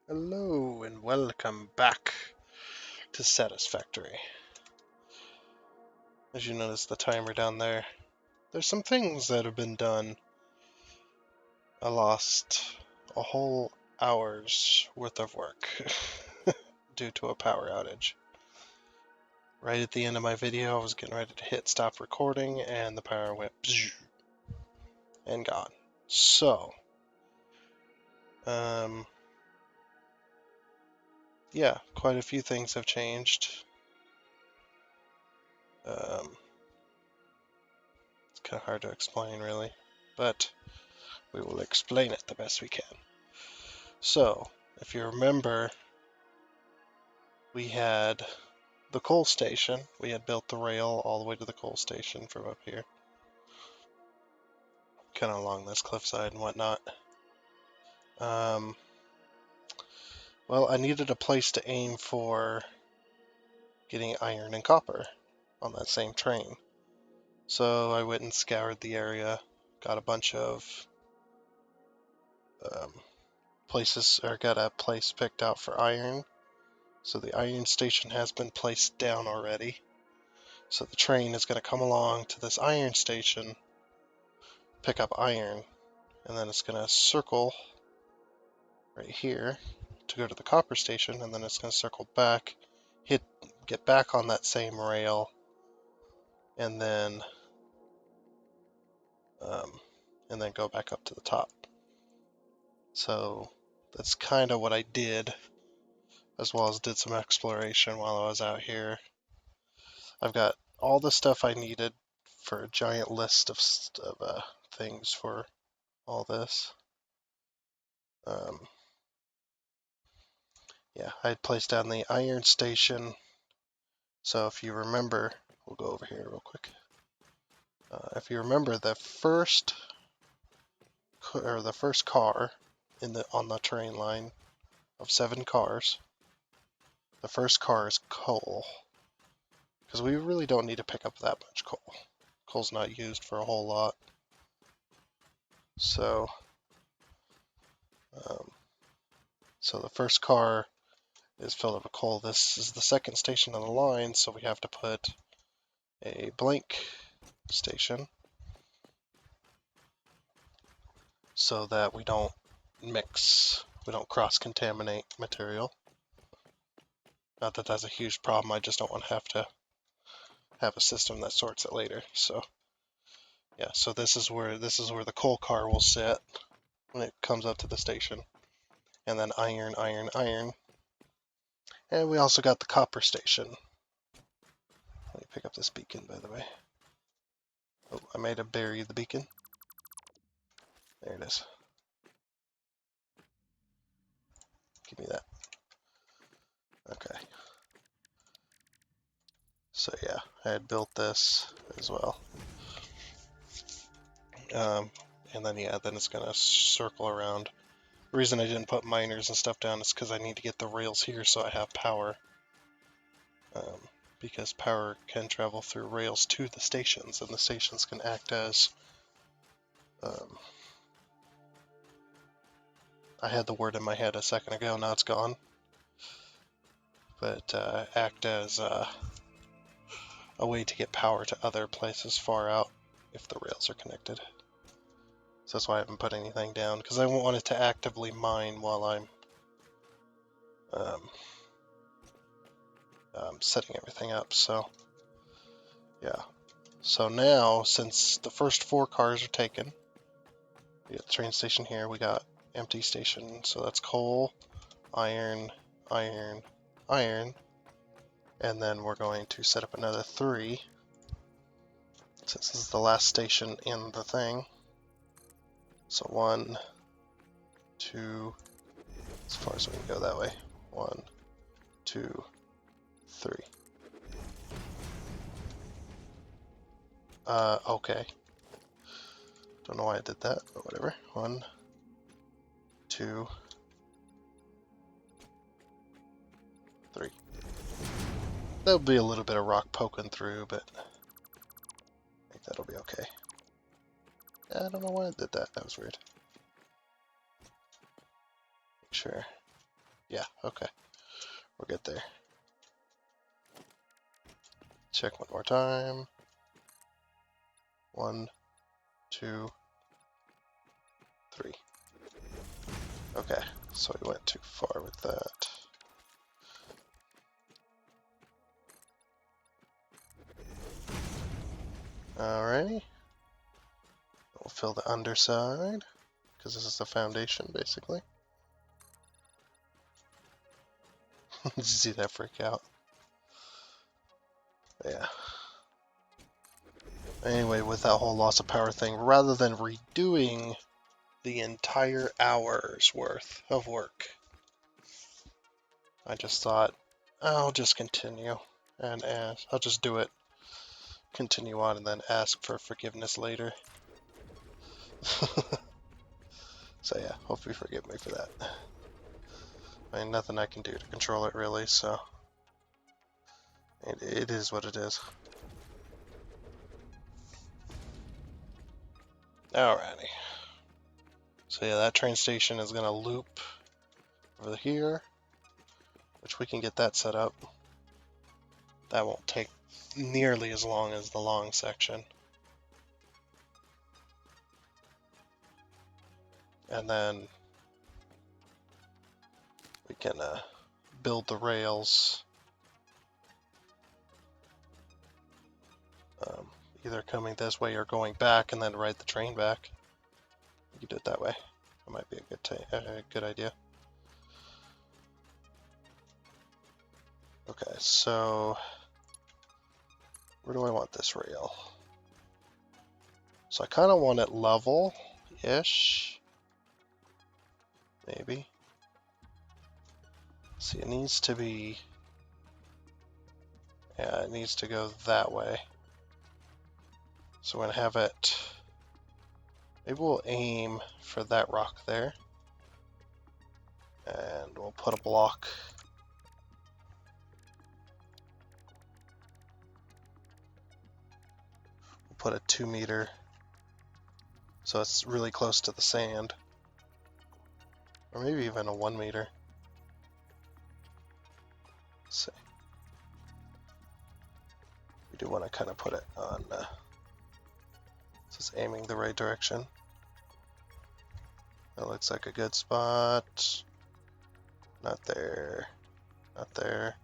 Hello and welcome back to Satisfactory. As you notice the timer down there, there's some things that have been done. I lost a whole hour's worth of work due to a power outage. Right at the end of my video, I was getting ready to hit stop recording and the power went and gone. So, yeah, quite a few things have changed. It's kind of hard to explain, really, but we will explain it the best we can. So, if you remember, we had the coal station. We had built the rail all the way to the coal station from up here, kind of along this cliffside and whatnot. Well, I needed a place to aim for getting iron and copper on that same train. So I went and scoured the area, got a bunch of places, or got a place picked out for iron. So the iron station has been placed down already. So the train is going to come along to this iron station, pick up iron, and then it's going to circle right here to go to the copper station, and then it's going to circle back, get back on that same rail, and then go back up to the top. So that's kind of what I did, as well as did some exploration while I was out here. I've got all the stuff I needed for a giant list of things for all this. Yeah, I had placed down the iron station. So if you remember, we'll go over here real quick. If you remember, the first car on the train line of 7 cars, the first car is coal, because we really don't need to pick up that much coal. Coal's not used for a whole lot. So, the first car is filled up with coal. This is the second station on the line, so we have to put a blank station so that we don't cross-contaminate material. Not that that's a huge problem, I just don't want to have a system that sorts it later. So yeah, so this is where the coal car will sit when it comes up to the station. And then iron, iron, iron. And we also got the copper station. Let me pick up this beacon, by the way. Oh, I might have buried the beacon. There it is. Give me that. Okay. So yeah, I had built this as well. And then yeah, then it's gonna circle around. The reason I didn't put miners and stuff down is because I need to get the rails here so I have power. Because power can travel through rails to the stations, and the stations can act as I had the word in my head a second ago, now it's gone. But act as a way to get power to other places far out if the rails are connected. So that's why I haven't put anything down, because I won't want it to actively mine while I'm setting everything up. So yeah. So now, since the first 4 cars are taken, we got the train station here, we got empty station, so that's coal, iron, iron, iron, and then we're going to set up another 3, since this is the last station in the thing. So 1, 2, as far as we can go that way, 1, 2, 3. Okay. Don't know why I did that, but whatever. 1, 2, 3. There'll be a little bit of rock poking through, but I think that'll be okay. I don't know why I did that. That was weird. Make sure. Yeah, okay. We're good there. Check one more time. 1, 2, 3. Okay, so we went too far with that. Alrighty. We'll fill the underside, because this is the foundation, basically. Did you see that freak out? Yeah. Anyway, with that whole loss of power thing, rather than redoing the entire hour's worth of work, I just thought, I'll just continue and ask. I'll just do it, continue on, and then ask for forgiveness later. So yeah, hope you forgive me for that. I mean, nothing I can do to control it really, so it is what it is. Alrighty. So yeah, that train station is gonna loop over here, which we can get that set up. That won't take nearly as long as the long section. And then we can build the rails, either coming this way or going back and then ride the train back. You can do it that way. That might be a good idea. Okay, so where do I want this rail? So I kind of want it level-ish, maybe. See, it needs to be, yeah, it needs to go that way. So we're gonna have it, maybe we'll aim for that rock there. And we'll put a block. We'll put a 2 meter, so it's really close to the sand. Or maybe even a 1 meter. Let's see. We do want to kind of put it on, just aiming the right direction. That looks like a good spot. Not there. Not there.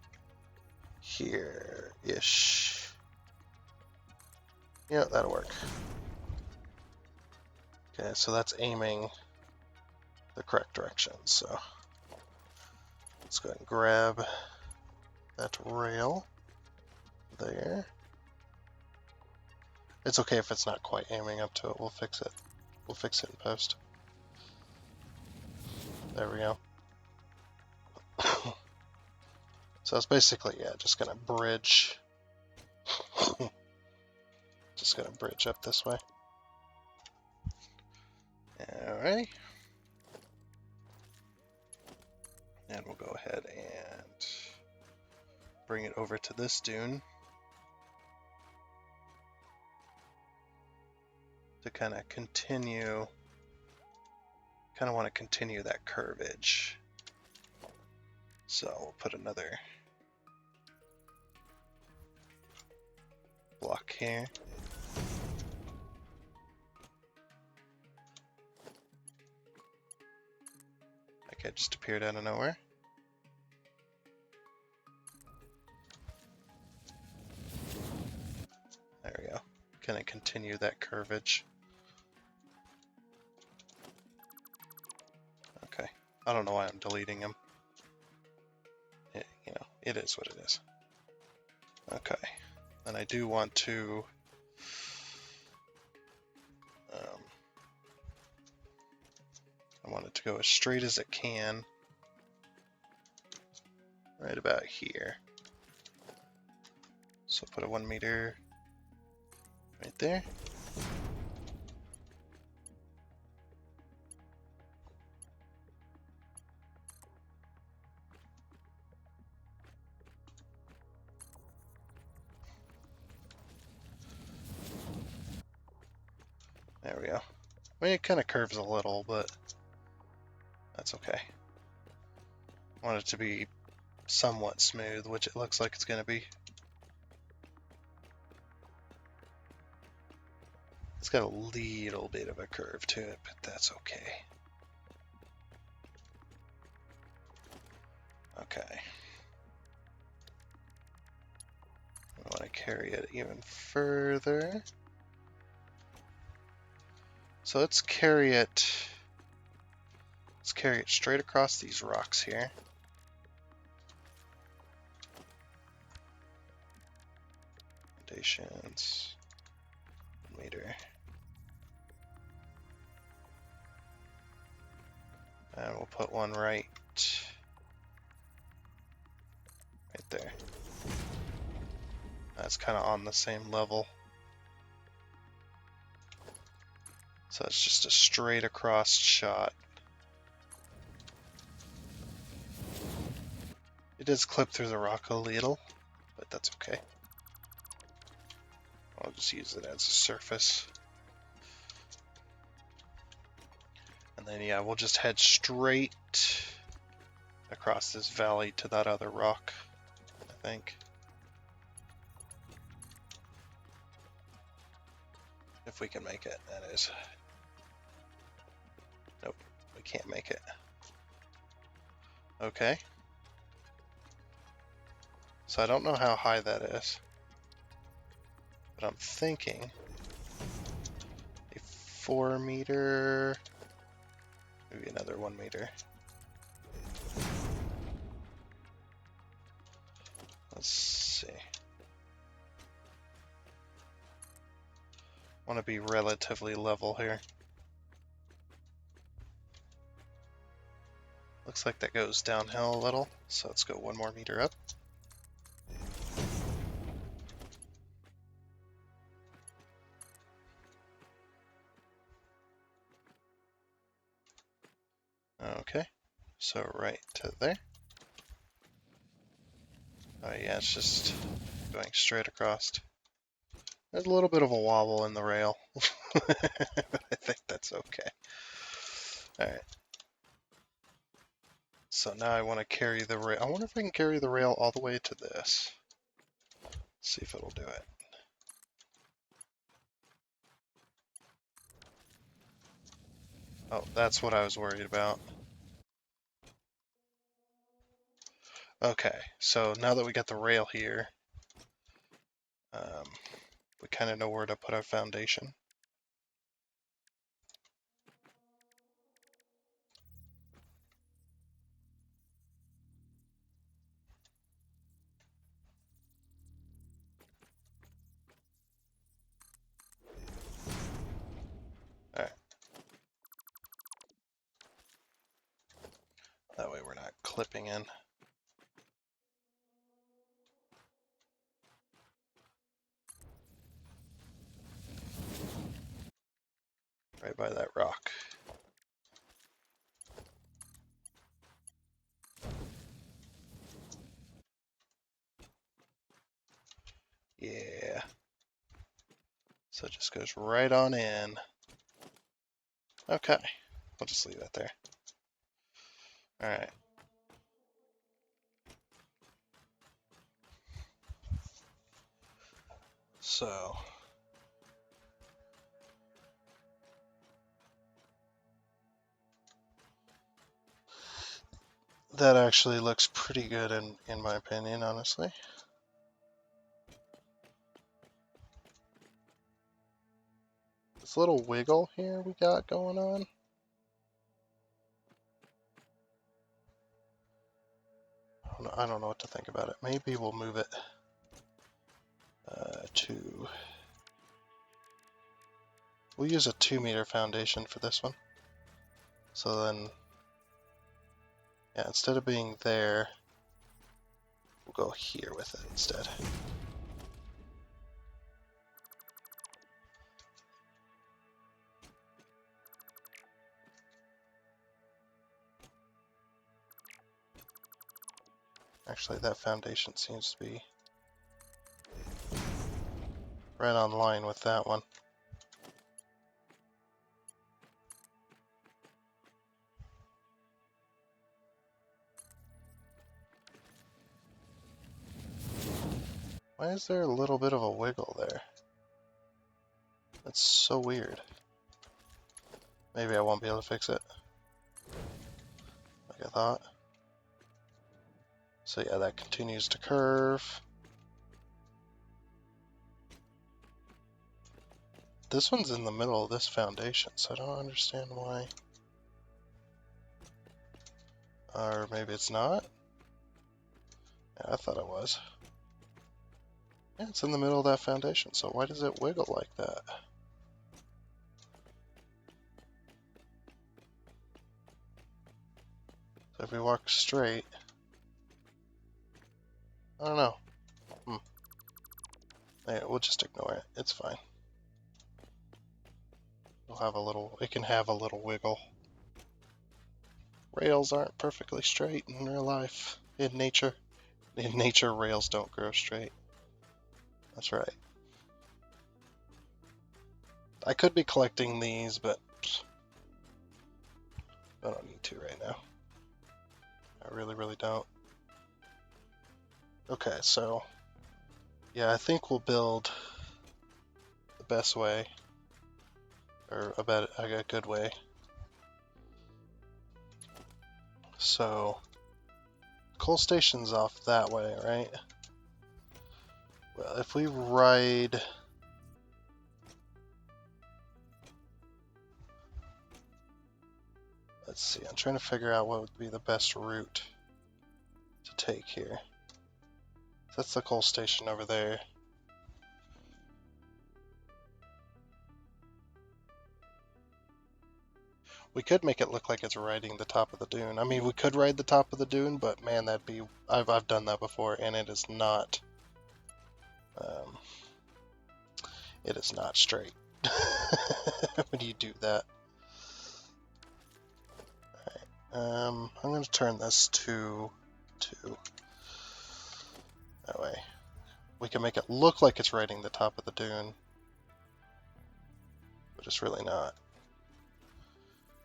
Here-ish. Yeah, that'll work. Okay, so that's aiming the correct direction, so let's go ahead and grab that rail there. It's okay if it's not quite aiming up to it, we'll fix it. We'll fix it in post. There we go. So it's basically, yeah, just gonna bridge. Just gonna bridge up this way. Alright. And we'll go ahead and bring it over to this dune to kind of continue, kind of want to continue that curvage. So we'll put another block here. Like it just appeared out of nowhere. There we go. Kind of continue that curvage. Okay. I don't know why I'm deleting them. You know, it is what it is. Okay. And I do want to I want it to go as straight as it can, right about here. So put a 1 meter right there. There we go. I mean, it kind of curves a little, but that's okay. want it to be somewhat smooth, which it looks like it's going to be. It's got a little bit of a curve to it, but that's okay. Okay. I want to carry it even further. So let's carry it straight across these rocks here. Foundations, meter. And we'll put one right there. That's kind of on the same level. So it's just a straight across shot. It does clip through the rock a little, but that's okay. I'll just use it as a surface. And then yeah, we'll just head straight across this valley to that other rock, I think. If we can make it, that is. Nope, we can't make it. Okay. So I don't know how high that is, but I'm thinking a 4 meter, maybe another 1 meter. Let's see. I want to be relatively level here. Looks like that goes downhill a little, so let's go 1 more meter up. Okay, so right to there. Oh yeah, it's just going straight across. There's a little bit of a wobble in the rail, but I think that's okay. Alright. So now I want to carry the rail. I wonder if I can carry the rail all the way to this. See if it'll do it. Oh, that's what I was worried about. Okay, so now that we got the rail here, we kind of know where to put our foundation. Alright. That way we're not clipping in. Right by that rock. Yeah. So it just goes right on in. Okay. We'll just leave that there. Alright. So that actually looks pretty good in my opinion, honestly. This little wiggle here we got going on. I don't know what to think about it. Maybe we'll move it to... We'll use a 2 meter foundation for this one. So then, yeah, instead of being there, we'll go here with it instead. Actually, that foundation seems to be right on line with that one. Why is there a little bit of a wiggle there? That's so weird. Maybe I won't be able to fix it, like I thought. So yeah, that continues to curve. This one's in the middle of this foundation, so I don't understand why. Or maybe it's not? Yeah, I thought it was. Yeah, it's in the middle of that foundation, so why does it wiggle like that? So if we walk straight, I don't know. Yeah, we'll just ignore it. It's fine. We'll have a little, it can have a little wiggle. Rails aren't perfectly straight in real life. In nature. In nature, rails don't grow straight. That's right. I could be collecting these, but I don't need to right now. I really, really don't. Okay, so yeah, I think we'll build the best way, or a good way. So coal station's off that way, right? Well, if we ride, let's see, I'm trying to figure out what would be the best route to take here. That's the coal station over there. We could make it look like it's riding the top of the dune. I mean, we could ride the top of the dune, but man, that'd be... I've done that before, and it is not... it is not straight when you do that. Alright, I'm going to turn this to 2. That way we can make it look like it's riding the top of the dune, but it's really not.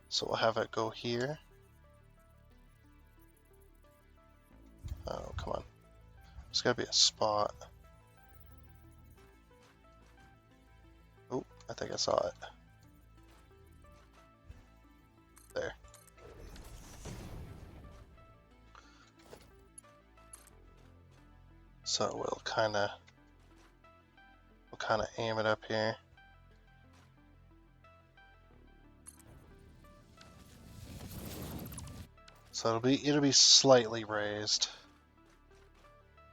So we'll have it go here. Oh, come on. There's got to be a spot. Oh, I think I saw it. There. So we'll kind of aim it up here. So it'll be slightly raised.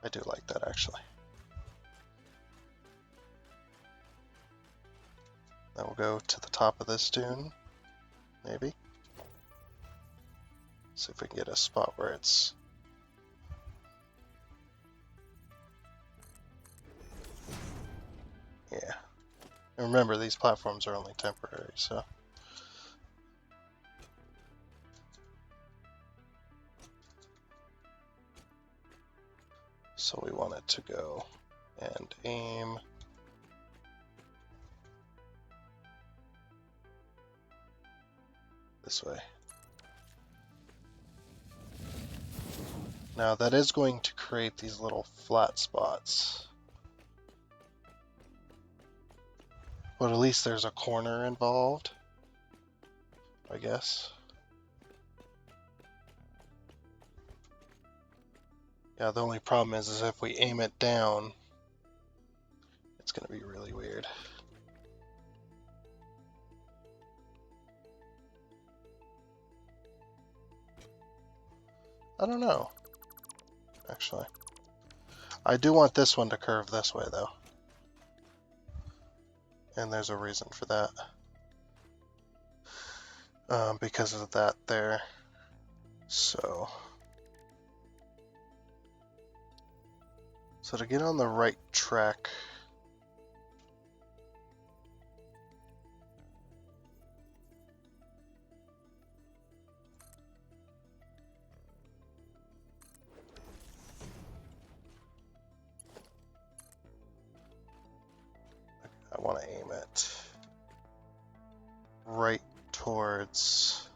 I do like that actually. Then we'll go to the top of this dune, maybe. See if we can get a spot where it's... Yeah. And remember, these platforms are only temporary, so... So we want it to go and aim this way. Now that is going to create these little flat spots. But at least there's a corner involved, I guess. Yeah, the only problem is if we aim it down, it's going to be really weird. I don't know, actually. I do want this one to curve this way, though. And there's a reason for that. Because of that there. So to get on the right track, I want to aim it right towards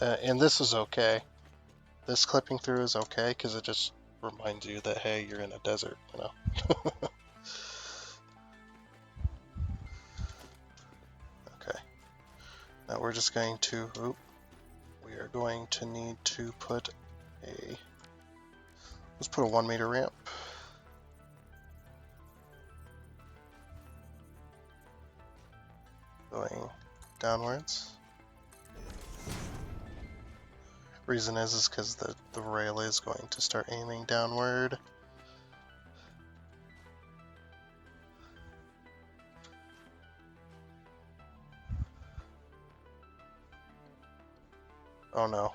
And this is okay. This clipping through is okay because it just reminds you that, hey, you're in a desert, you know? Okay. Now we're just going to, we are going to need to put let's put a 1 meter ramp. Going downwards. Reason is because the rail is going to start aiming downward. Oh no.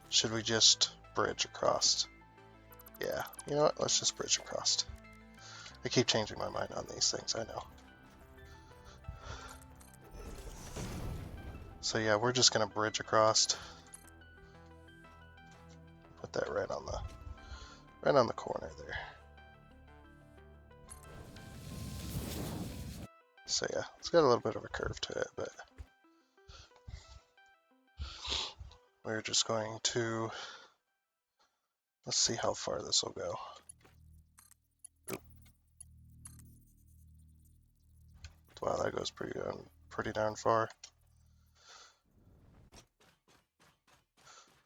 Should we just bridge across? Yeah, you know what? Let's just bridge across. I keep changing my mind on these things, I know. So yeah, we're just gonna bridge across. Put that right on the corner there. So yeah, it's got a little bit of a curve to it, but we're just going to, let's see how far this will go. Wow, that goes pretty darn far.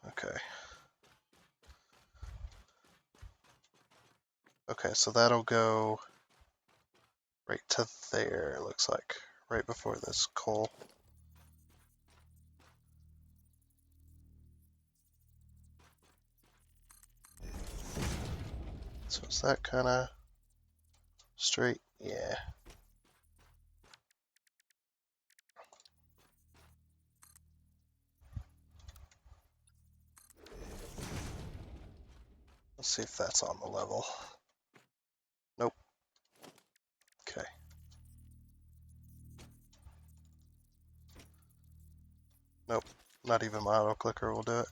Okay. Okay, so that'll go right to there, it looks like, right before this coal. So is that kind of straight? Yeah. Let's see if that's on the level. Nope. Okay. Nope. Not even my auto clicker will do it.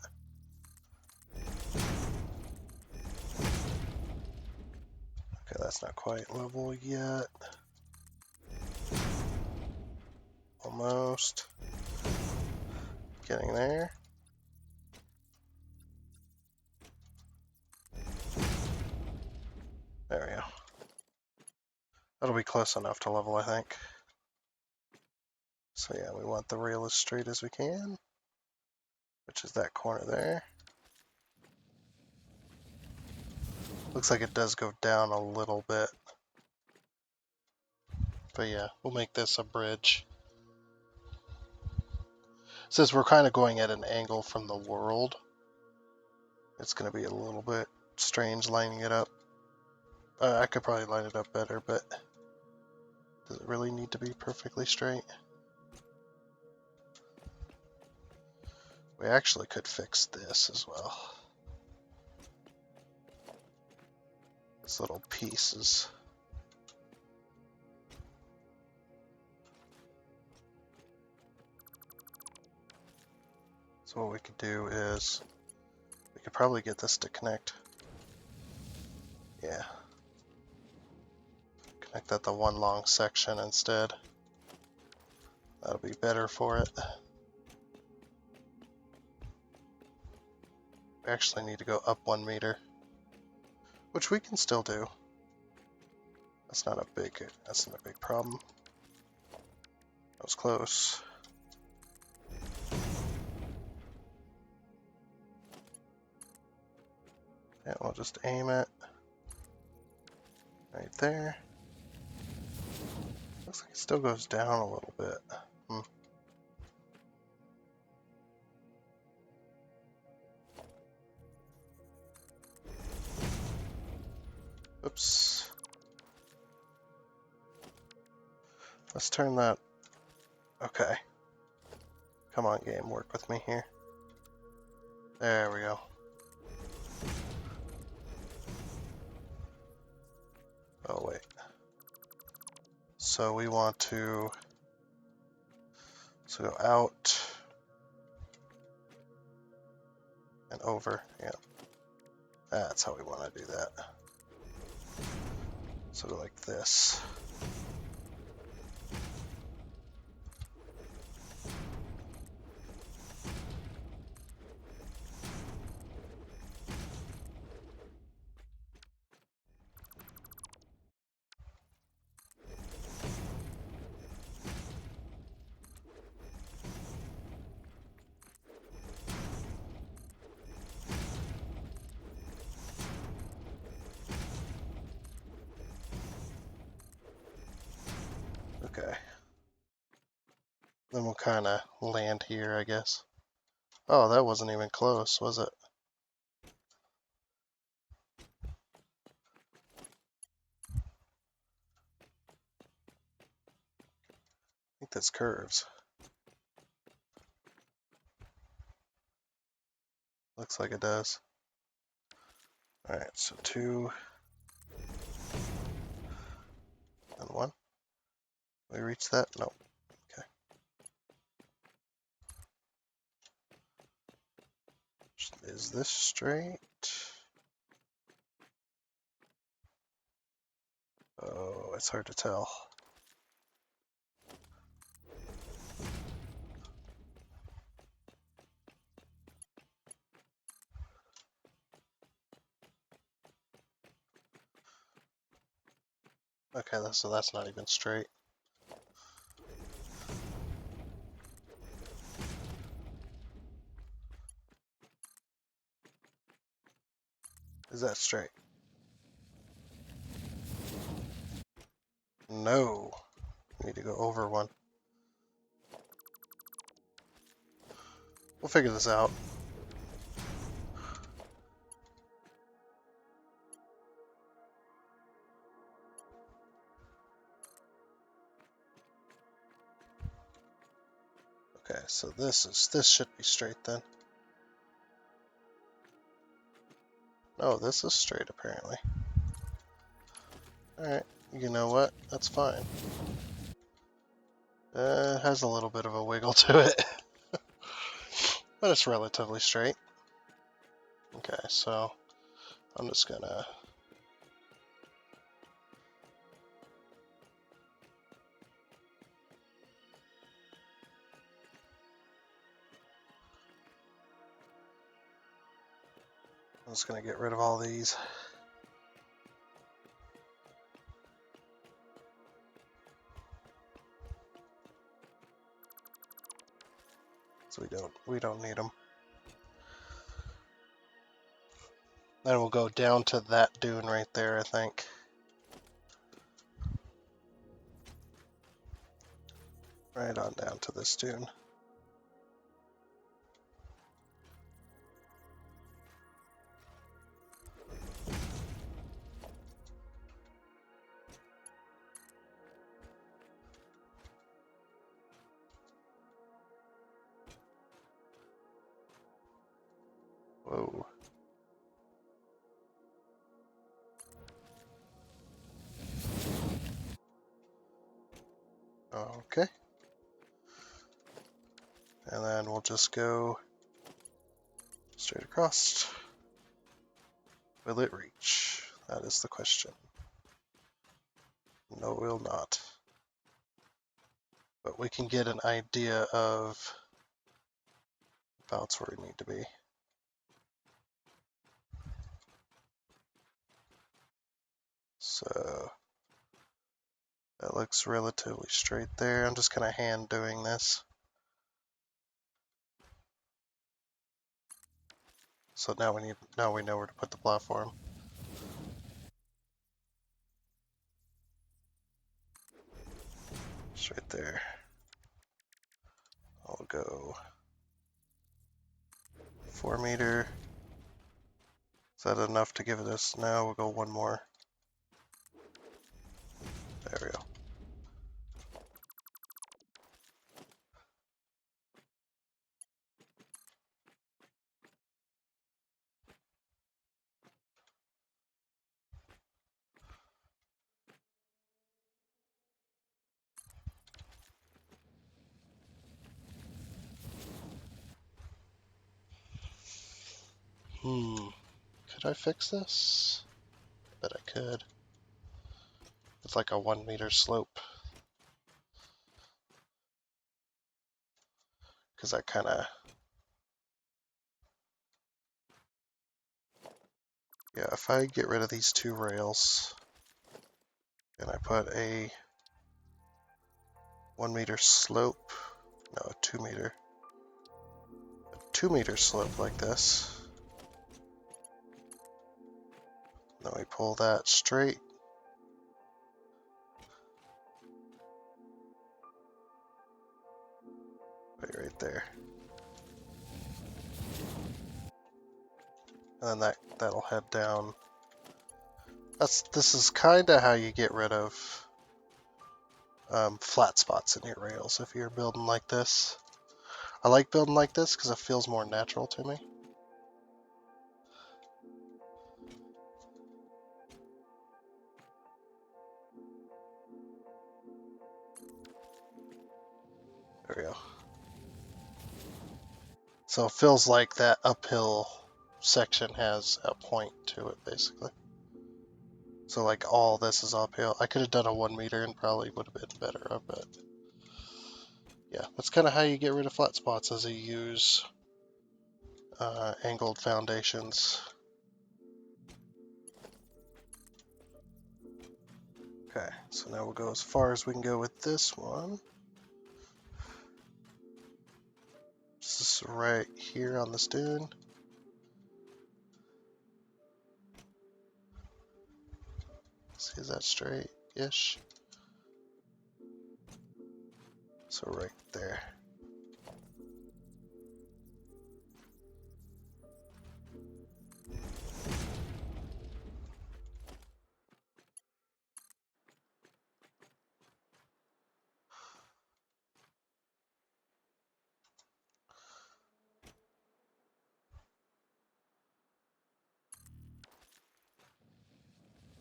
Okay, that's not quite level yet. Almost. Getting there. There we go. That'll be close enough to level, I think. So yeah, we want the rail as straight as we can, which is that corner there. Looks like it does go down a little bit. But yeah, we'll make this a bridge. Since we're kind of going at an angle from the world, it's going to be a little bit strange lining it up. I could probably line it up better, but does it really need to be perfectly straight? We actually could fix this as well. This little piece is... So what we could do is, we could probably get this to connect. Yeah. Connect that to one long section instead. That'll be better for it. We actually need to go up 1 meter, which we can still do. That's not a big problem. That was close. And we'll just aim it right there. Looks like it still goes down a little bit. Oops. Let's turn that. Okay. Come on, game, work with me here. There we go. Oh, wait. So we want to go out and over. Yeah. That's how we want to do that. So go like this. Okay. Then we'll kind of land here, I guess. Oh, that wasn't even close, was it? I think that's curves. Looks like it does. Alright, so 2 and 1. We reach that? No. Okay. Is this straight? Oh, it's hard to tell. Okay, so that's not even straight. Is that straight? No. We need to go over 1. We'll figure this out. Okay, so this should be straight then. No, this is straight apparently. Alright, you know what? That's fine. It has a little bit of a wiggle to it. But it's relatively straight. Okay, so I'm just gonna get rid of all these. So we don't need them. Then we'll go down to that dune right there, I think. Right on down to this dune. Whoa. Okay. And then we'll just go straight across. Will it reach? That is the question. No, it will not. But we can get an idea of about where we need to be. So that looks relatively straight there. I'm just kind of hand doing this. So now we know where to put the platform. It's right there. I'll go 4 meter. Is that enough to give it us? No, we'll go 1 more. There we go. Could I fix this? Bet I could. It's like a 1 meter slope. Because I kind of... Yeah, if I get rid of these 2 rails and I put a 1 meter slope, no, a 2 meter, 2 meter slope like this. Then we pull that straight. there. And then that'll head down. This is kind of how you get rid of flat spots in your rails if you're building like this. I like building like this because it feels more natural to me. There we go. So it feels like that uphill section has a point to it, basically. So like all this is uphill. I could have done a 1 meter and probably would have been better, but yeah, that's kind of how you get rid of flat spots, as you use angled foundations. Okay, so now we'll go as far as we can go with this one. This is right here on this dune. See, is that straight-ish? So right there.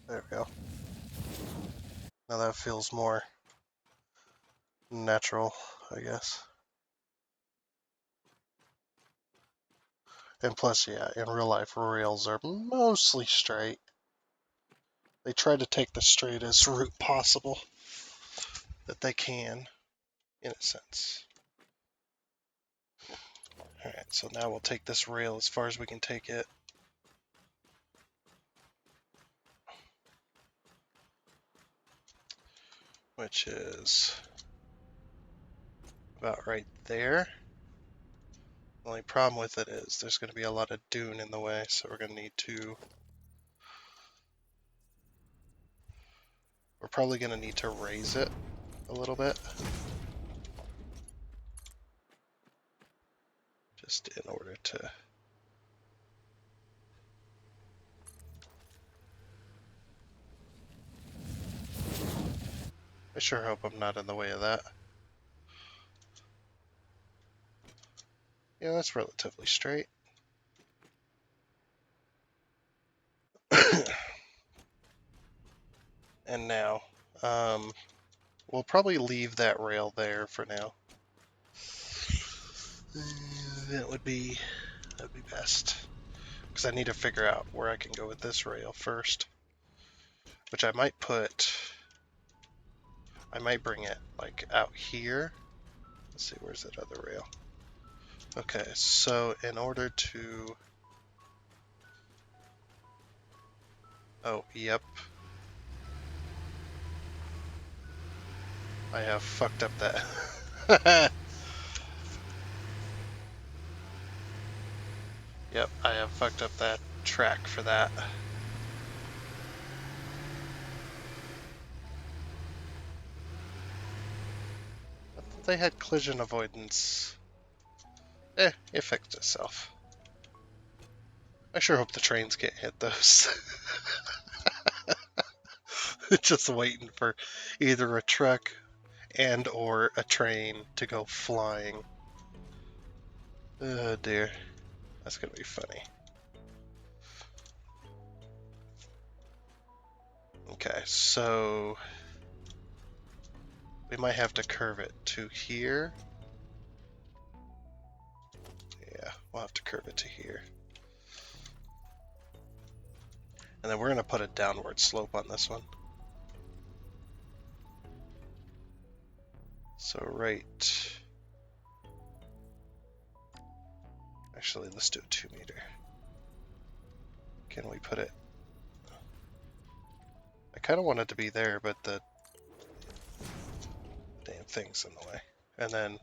There we go. Now that feels more natural, I guess. And plus, yeah, in real life, rails are mostly straight. They try to take the straightest route possible that they can, in a sense. Alright, so now we'll take this rail as far as we can take it. Which is about right there. The only problem with it is there's going to be a lot of dune in the way, so we're probably going to need to raise it a little bit. Just in order to... I sure hope I'm not in the way of that. Yeah, that's relatively straight. And now, we'll probably leave that rail there for now. That would be best. Because I need to figure out where I can go with this rail first. Which I might bring it like out here. Let's see, where's that other rail? Okay, so in order to... Oh, yep. I have fucked up that. Yep, I have fucked up that track for that. I thought they had collision avoidance. It fixed itself. I sure hope the trains can't hit those. Just waiting for either a truck and or a train to go flying. Oh dear. That's gonna be funny. Okay, so we might have to curve it to here. Yeah, we'll have to curve it to here. And then we're gonna put a downward slope on this one. So right... Actually, let's do a 2 meter. Can we put it... I kind of want it to be there, but the damn thing's in the way. And then...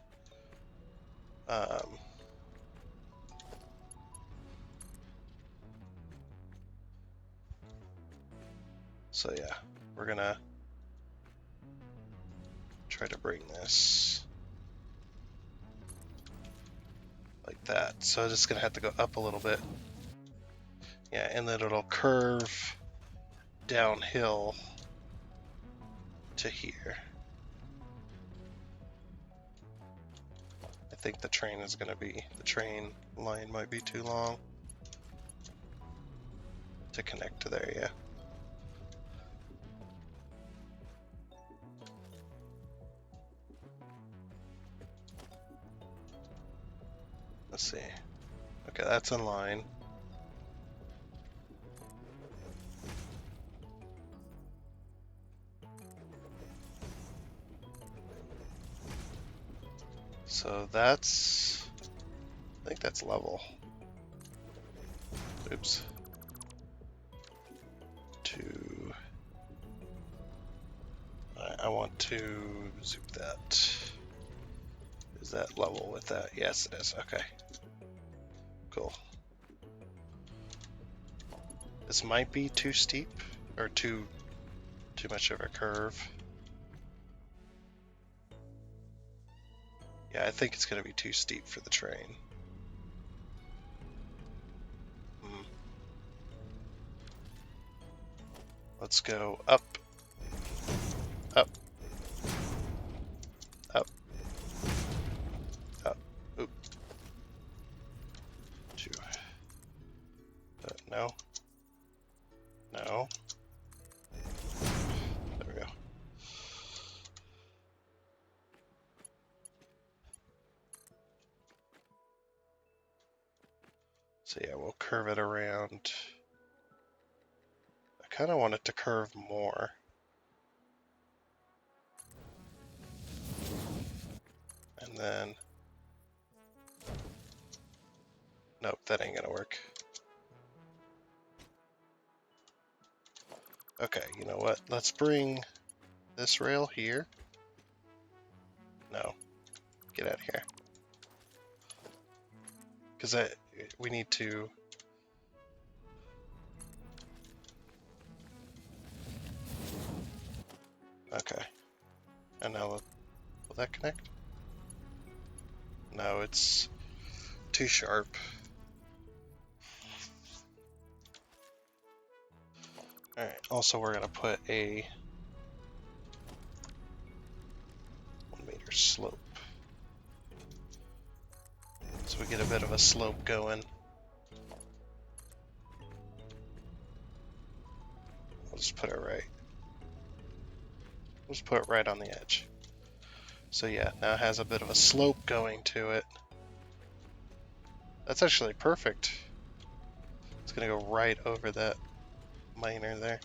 so yeah, we're gonna try to bring this that. So it's just gonna have to go up a little bit. Yeah, and then it'll curve downhill to here. I think the train line might be too long to connect to there, yeah. Let's see. Okay, that's in line. So that's, I think that's level. Oops. I want to zoop that. Is that level with that? Yes, it is. Okay. Cool. This might be too steep or too much of a curve. Yeah, I think it's going to be too steep for the train. Let's go up, up, up, up. Oop. 2. No. No. There we go. So yeah, we'll curve it around. I kind of want it to curve more. And then, nope, that ain't gonna work. Okay, you know what? Let's bring this rail here. No, get out of here. Because we need to... Okay. And now, will that connect? No, it's too sharp. Alright, also we're gonna put a 1 meter slope. So we get a bit of a slope going. We'll just put it right. We'll just put it right on the edge. So yeah, now it has a bit of a slope going to it. That's actually perfect. It's gonna go right over that miner there.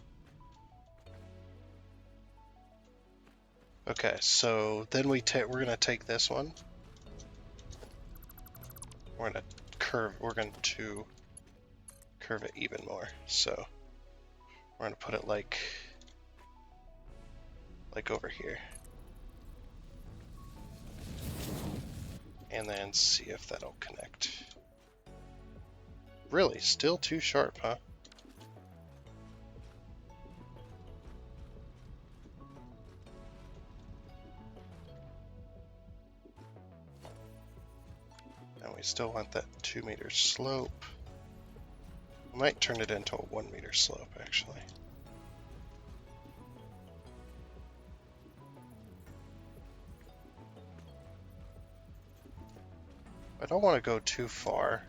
Okay, so then we're gonna take this one. We're going to curve it even more. So we're gonna put it like over here. And then see if that'll connect. Really, still too sharp, huh? And we still want that 2 meter slope. We might turn it into a 1 meter slope, actually. I don't want to go too far.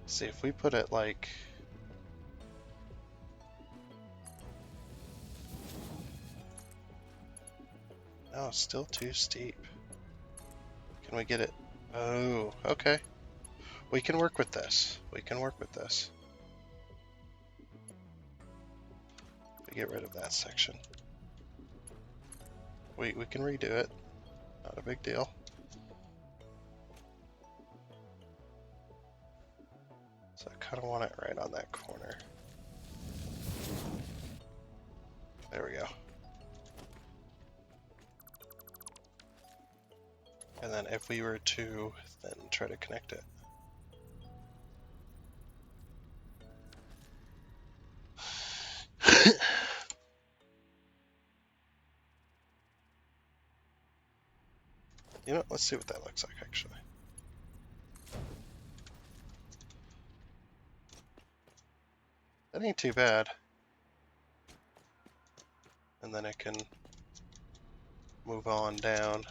See, if we put it like... No, still too steep. Can we get it? Oh, okay. We can work with this. We can work with this. We get rid of that section. We can redo it. Not a big deal. So I kind of want it right on that corner. There we go. And then if we were to then try to connect it. You know, let's see what that looks like actually. That ain't too bad. And then I can move on down.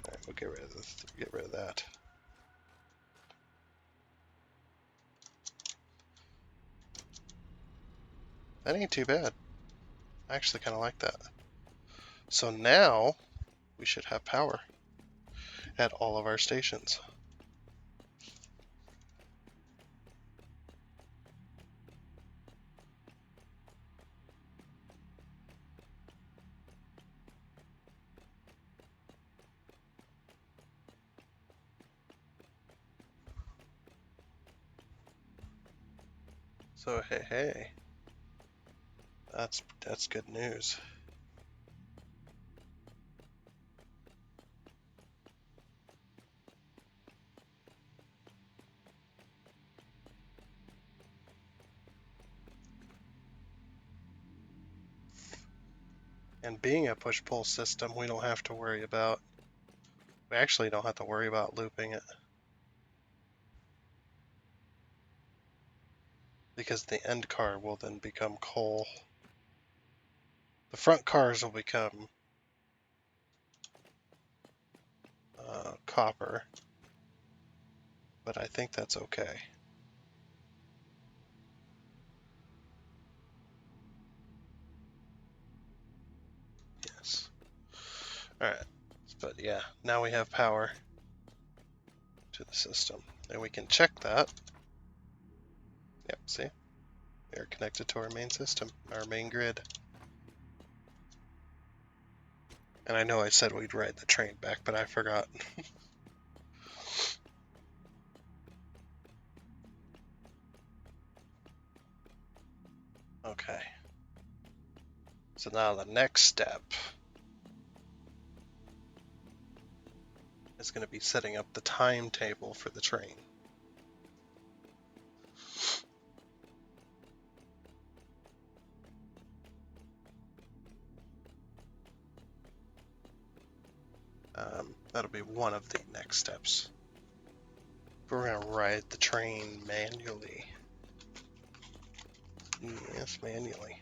Alright, we'll get rid of this, get rid of that. That ain't too bad. I actually kind of like that. So now we should have power at all of our stations. So hey, that's good news. And being a push-pull system, we don't have to worry about. We actually don't have to worry about looping it, because the end car will then become coal. The front cars will become copper, but I think that's okay. Yes. Alright, but yeah, now we have power to the system, and we can check that. Yep, see? We are connected to our main system, our main grid. And I know I said we'd ride the train back, but I forgot. Okay. So now the next step is going to be setting up the timetable for the train. That'll be one of the next steps. We're going to ride the train manually. Yes, manually.